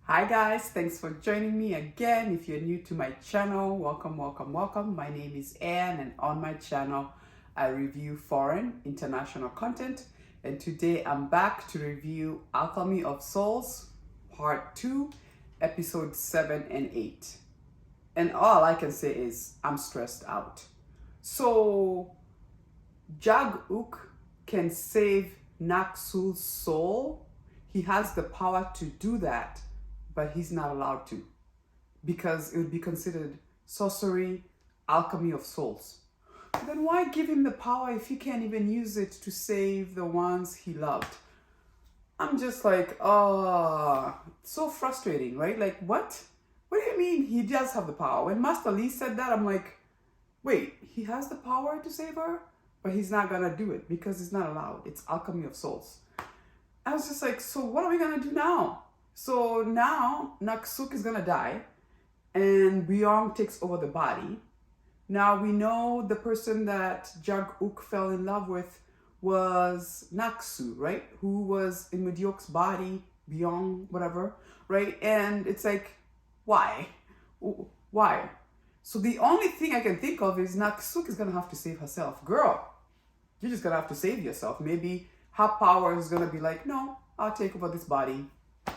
Hi guys, thanks for joining me again. If you're new to my channel, welcome. My name is Anne, and on my channel I review foreign international content, and today I'm back to review Alchemy of Souls Part 2, Episode 7 and 8. And all I can say is I'm stressed out. So Jag-uk can save Naksul's soul. He has the power to do that, but he's not allowed to because it would be considered sorcery, alchemy of souls. Then why give him the power if he can't even use it to save the ones he loved? I'm just like, oh, so frustrating, right? Like, what? What do you mean he does have the power? When Master Lee said that, I'm like, wait, he has the power to save her, but he's not gonna do it because it's not allowed. It's alchemy of souls. I was just like, so what are we gonna do now? So now Naksuk is gonna die and Byong takes over the body. Now we know the person that Jag-uk fell in love with was Naksu, right? Who was in Mudyok's body, Byong, whatever, right? And it's like, why? Why? So the only thing I can think of is Naksuk is gonna have to save herself. Girl, you're just gonna have to save yourself. Maybe her power is gonna be like, no, I'll take over this body.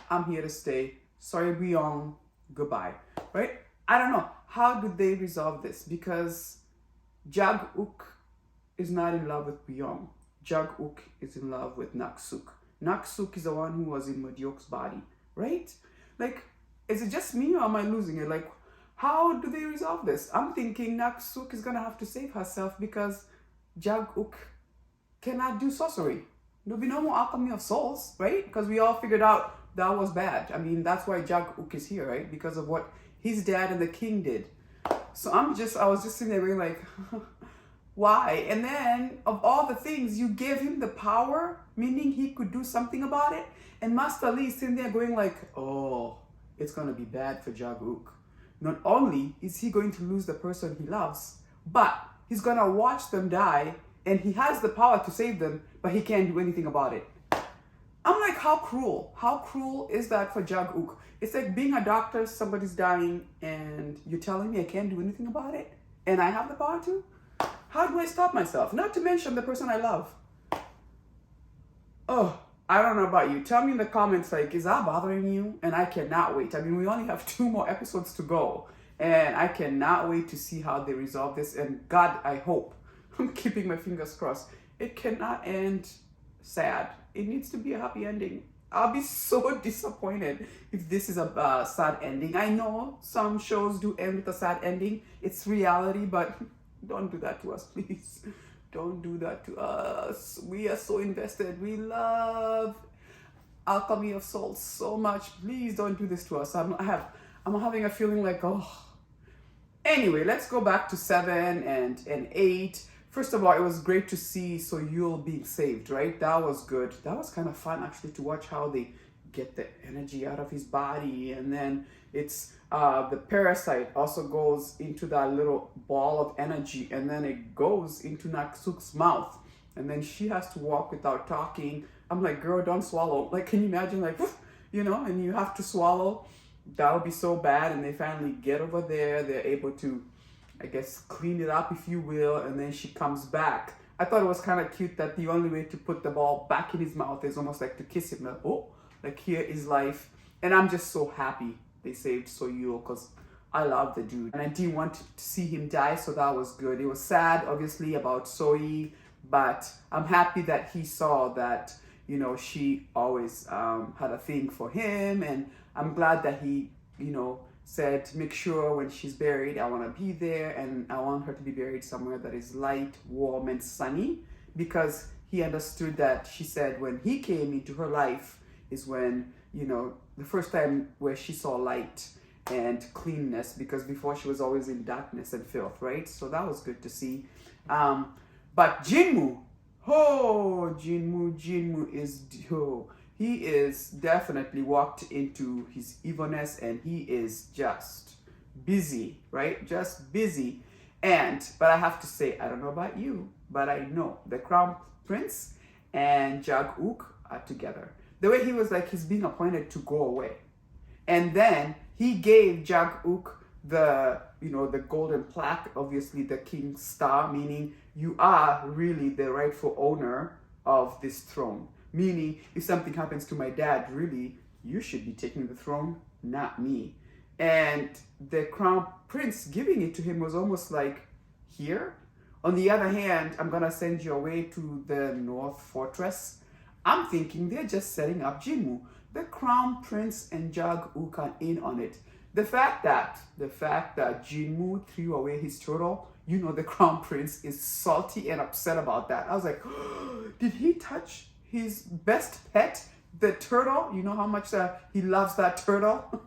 I'm here to stay. Sorry, Byong. Goodbye. Right? I don't know. How do they resolve this? Because Jag-uk is not in love with Byong. Jag-uk is in love with Naksuk. Naksuk is the one who was in Mudyok's body. Right? Like, is it just me or am I losing it? Like, how do they resolve this? I'm thinking Naksuk is gonna have to save herself because Jag-uk cannot do sorcery. There'll be no more alchemy of souls, right? Because we all figured out that was bad. I mean, that's why Jag-uk is here, right? Because of what his dad and the king did. So I was just sitting there being like, why? And then of all the things, you gave him the power, meaning he could do something about it. And Master Lee is sitting there going like, oh, it's going to be bad for Jag-uk. Not only is he going to lose the person he loves, but he's going to watch them die, and he has the power to save them, but he can't do anything about it. I'm like, how cruel? How cruel is that for Jag-uk? It's like being a doctor, somebody's dying, and you're telling me I can't do anything about it, and I have the power to? How do I stop myself? Not to mention the person I love. Oh, I don't know about you. Tell me in the comments, like, is that bothering you? And I cannot wait. I mean, we only have 2 more episodes to go, and I cannot wait to see how they resolve this. And God, I hope, I'm keeping my fingers crossed, it cannot end sad. It needs to be a happy ending. I'll be so disappointed if this is a sad ending. I know some shows do end with a sad ending. It's reality, but don't do that to us, please. Don't do that to us. We are so invested. We love Alchemy of Souls so much. Please don't do this to us. I'm having a feeling like, oh. Anyway, let's go back to 7 and 8. First of all, it was great to see Soyul being saved, right? That was good. That was kind of fun, actually, to watch how they get the energy out of his body. And then it's the parasite also goes into that little ball of energy, and then it goes into Naksuk's mouth. And then she has to walk without talking. I'm like, girl, don't swallow. Like, can you imagine, like, you know, and you have to swallow? That would be so bad. And they finally get over there. They're able to, I guess, clean it up, if you will, and then she comes back. I thought it was kind of cute that the only way to put the ball back in his mouth is almost like to kiss him. Like, oh, like, here is life. And I'm just so happy they saved Soyul because I love the dude. And I didn't want to see him die, so that was good. It was sad, obviously, about Soyi, but I'm happy that he saw that, you know, she always had a thing for him. And I'm glad that he, you know, said, make sure when she's buried, I want to be there, and I want her to be buried somewhere that is light, warm, and sunny, because he understood that she said when he came into her life is when, you know, the first time where she saw light and cleanness, because before she was always in darkness and filth, right? So that was good to see. But Jinmu, Jinmu is, he is definitely walked into his evilness, and he is just busy, right? Just busy. But I have to say, I don't know about you, but I know the Crown Prince and Jag-uk are together. The way he was like, he's being appointed to go away. And then he gave Jag-uk the, the golden plaque, obviously the king's star, meaning you are really the rightful owner of this throne. Meaning, if something happens to my dad, really, you should be taking the throne, not me. And the crown prince giving it to him was almost like, here. On the other hand, I'm gonna send you away to the North Fortress. I'm thinking they're just setting up Jinmu. The crown prince and Jag-uk are in on it. The fact that Jinmu threw away his turtle, the crown prince is salty and upset about that. I was like, did he touch his best pet, the turtle? You know how much he loves that turtle?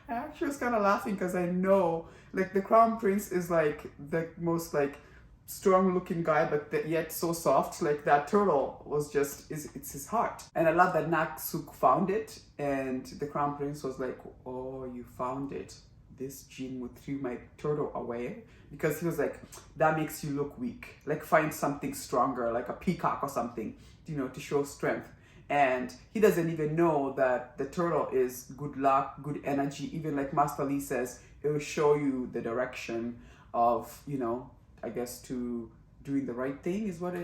I actually was kind of laughing because I know, like, the crown prince is like the most like strong looking guy, but yet so soft. Like, that turtle was just, it's his heart. And I love that Nak-suk found it, and the crown prince was like, oh, you found it. This Jinmu threw my turtle away, because he was like, that makes you look weak. Like, find something stronger, like a peacock or something, to show strength. And he doesn't even know that the turtle is good luck, good energy. Even like Master Lee says, it will show you the direction of, I guess, to doing the right thing is what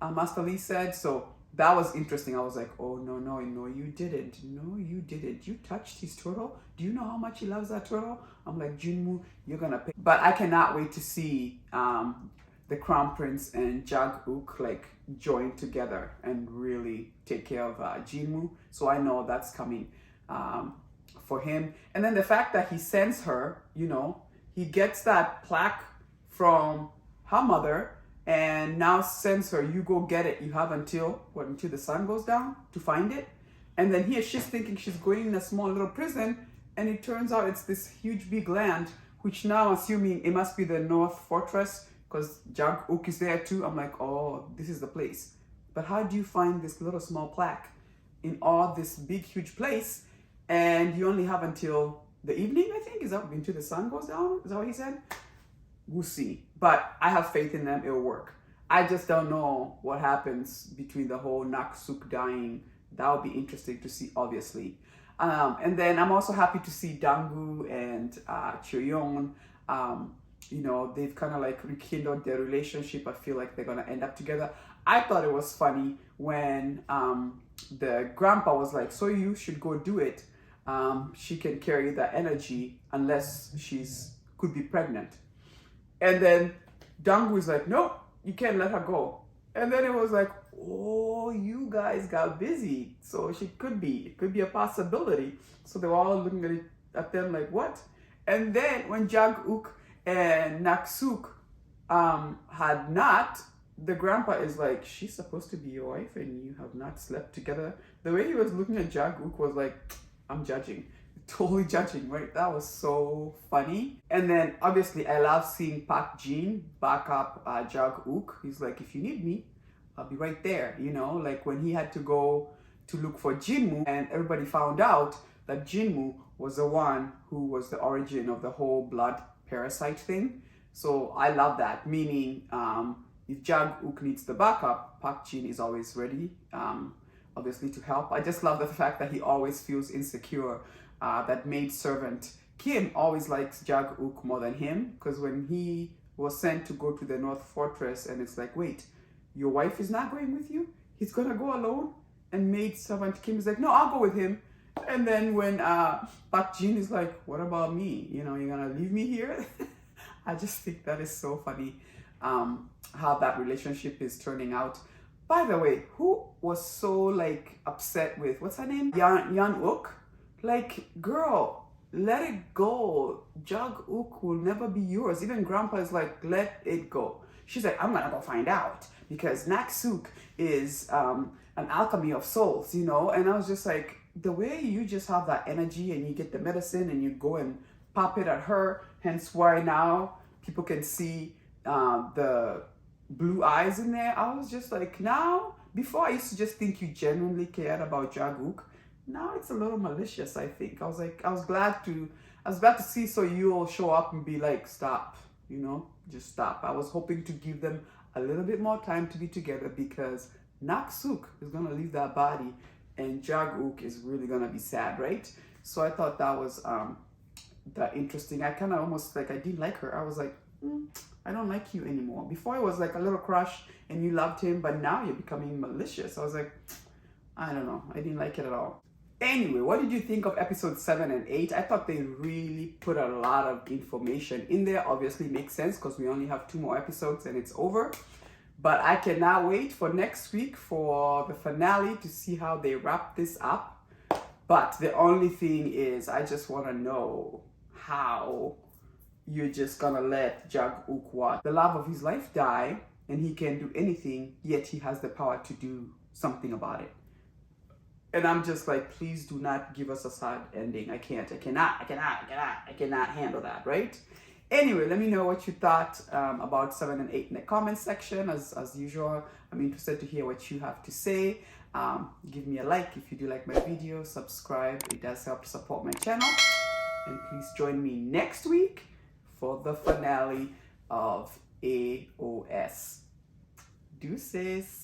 Master Lee said. So that was interesting. I was like, oh, no, you didn't. No, you didn't. You touched his turtle. Do you know how much he loves that turtle? I'm like, Jinmu, you're going to pay. But I cannot wait to see the crown prince and Jag-uk like join together and really take care of Jinmu. So I know that's coming for him. And then the fact that he sends her, he gets that plaque from her mother and now sends her, you go get it. You have until the sun goes down to find it. And then here she's thinking she's going in a small little prison, and it turns out it's this huge big land, which now assuming it must be the North Fortress, because Jag-uk is there too. I'm like, oh, this is the place. But how do you find this little small plaque in all this big, huge place? And you only have until the evening, I think. Is that until the sun goes down? Is that what he said? We'll see. But I have faith in them. It'll work. I just don't know what happens between the whole Nak-suk dying. That would be interesting to see, obviously. And then I'm also happy to see Dangu and Choyeon. They've kind of like rekindled their relationship. I feel like they're going to end up together. I thought it was funny when the grandpa was like, so you should go do it. She can carry that energy unless could be pregnant. And then Dangu is like, no, you can't let her go. And then it was like, oh, you guys got busy. So it could be a possibility. So they were all looking at them like, what? And then when Jag-uk and Nak-suk had not, the grandpa is like, she's supposed to be your wife and you have not slept together. The way he was looking at Jag-uk was like, I'm judging. Totally judging, right? That was so funny. And then obviously I love seeing Park Jin back up Jag-uk. He's like, if you need me, I'll be right there. Like when he had to go to look for Jinmu, and everybody found out that Jinmu was the one who was the origin of the whole blood parasite thing. So I love that, meaning if Jag-uk needs the backup, Park Jin is always ready, obviously, to help. I just love the fact that he always feels insecure. That maid servant Kim always likes Jag-uk more than him, because when he was sent to go to the North Fortress, and it's like, wait, your wife is not going with you? He's gonna go alone? And maid servant Kim is like, no, I'll go with him. And then when Park Jin is like, what about me? You're gonna leave me here? I just think that is so funny, how that relationship is turning out. By the way, who was so like upset with, what's her name? Yeon-uk? Like, girl, let it go. Jag-uk will never be yours. Even grandpa is like, let it go. She's like, I'm gonna go find out, because Nak-suk is an alchemy of souls, And I was just like, the way you just have that energy and you get the medicine and you go and pop it at her, hence why now people can see the blue eyes in there. I was just like, now, before I used to just think you genuinely cared about Jag-uk. Now it's a little malicious, I think. I was glad to see So you'll show up and be like, stop, just stop. I was hoping to give them a little bit more time to be together, because Nak-suk is gonna leave that body and Jag-uk is really gonna be sad, right? So I thought that was that interesting. I kind of almost like, I didn't like her. I was like, I don't like you anymore. Before it was like a little crush and you loved him, but now you're becoming malicious. I was like, I don't know. I didn't like it at all. Anyway, what did you think of episode 7 and 8? I thought they really put a lot of information in there. Obviously makes sense because we only have 2 more episodes and it's over. But I cannot wait for next week for the finale to see how they wrap this up. But the only thing is, I just want to know how you're just gonna let Jag Ukwa, the love of his life, die, and he can't do anything, yet he has the power to do something about it. And I'm just like, please do not give us a sad ending. I cannot handle that, right? Anyway, let me know what you thought about 7 and 8 in the comment section. As usual, I'm interested to hear what you have to say. Give me a like if you do like my video, subscribe, it does help to support my channel. And please join me next week for the finale of AOS. Deuces.